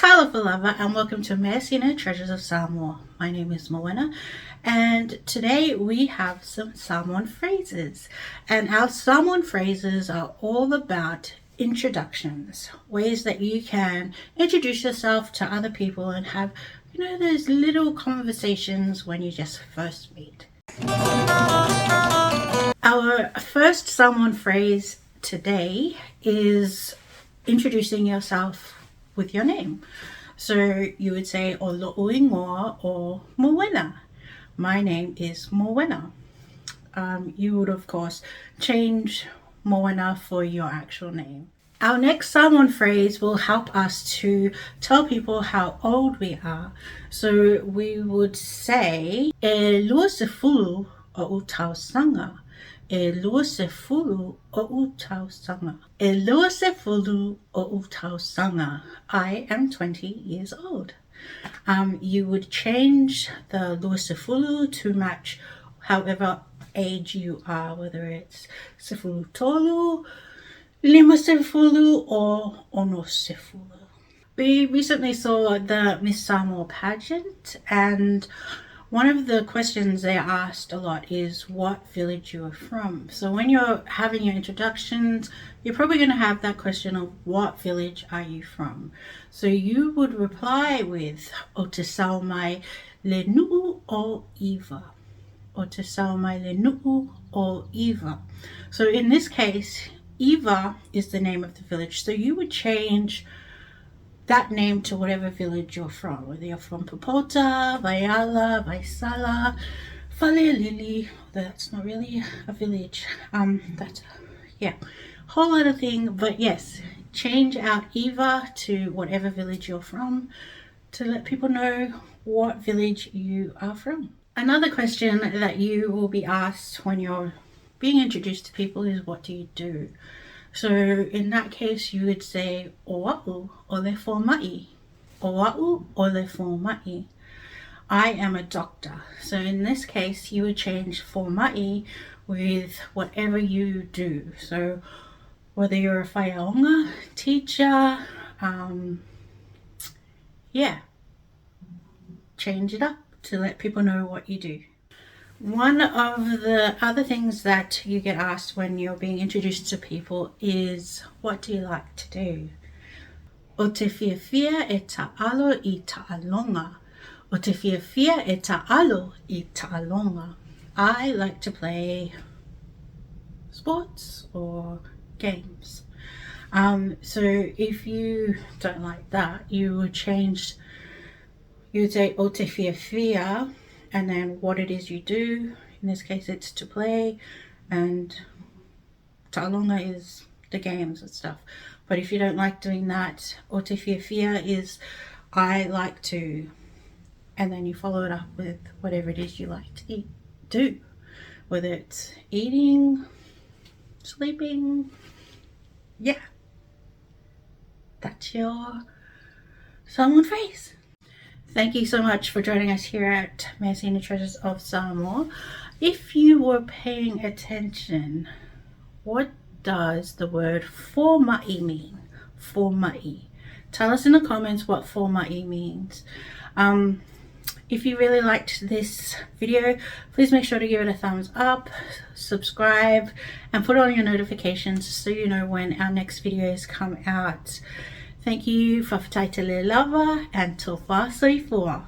Talofa lover, and welcome to Measina, Treasures of Samoa. My name is Measina, and today we have some Samoan phrases. And our Samoan phrases are all about introductions, ways that you can introduce yourself to other people and have, those little conversations when you just first meet. Our first Samoan phrase today is introducing yourself with your name. So you would say o lo'u ingoa or Moena. My name is Moena. You would of course change Moena for your actual name. Our next Samoan phrase will help us to tell people how old we are. So we would say e lua se fulu o utausanga. E lua se fulu o utausanga. E lua se fulu o utausanga. I am 20 years old. You would change the lua se fulu to match however age you are, whether it's se fulu tolu, lima se fulu, or ono se fulu. We recently saw the Miss Samoa pageant, and one of the questions they asked a lot is what village you are from. So when you're having your introductions, you're probably going to have that question of what village are you from. So you would reply with o te sau mai le nu'u o iwa. O te sau mai le nu'u o iwa. So in this case, Iwa is the name of the village. So you would change that name to whatever village you're from, whether you're from Popota, Vaiala, Vaisala, Falelili. That's not really a village. That's whole other thing. But yes, change out Iwa to whatever village you're from to let people know what village you are from. Another question that you will be asked when you're being introduced to people is what do you do? So in that case, you would say oa'u ole formai. Oa'u ole formai. I am a doctor. So in this case, you would change formai with whatever you do. So whether you're a whaiaonga, teacher, change it up to let people know what you do. One of the other things that you get asked when you're being introduced to people is, what do you like to do? O te whiawhia e ta'alo I ta'alonga. O te whiawhia e ta'alo I ta'alonga. I like to play sports or games. So if you don't like that, you would say o te whiawhia, and then what it is you do. In this case, it's to play, and ta'alonga is the games and stuff. But if you don't like doing that, o te whiawhia is I like to, and then you follow it up with whatever it is you like to do, whether it's eating, sleeping. That's your Samoan phrase. Thank you so much for joining us here at Measina Treasures of Samoa. If you were paying attention, what does the word formai mean? Formai. Tell us in the comments what formai means. If you really liked this video, please make sure to give it a thumbs up, subscribe, and put on your notifications so you know when our next videos come out. Thank you, whawhataitele lava, and tofa soifua.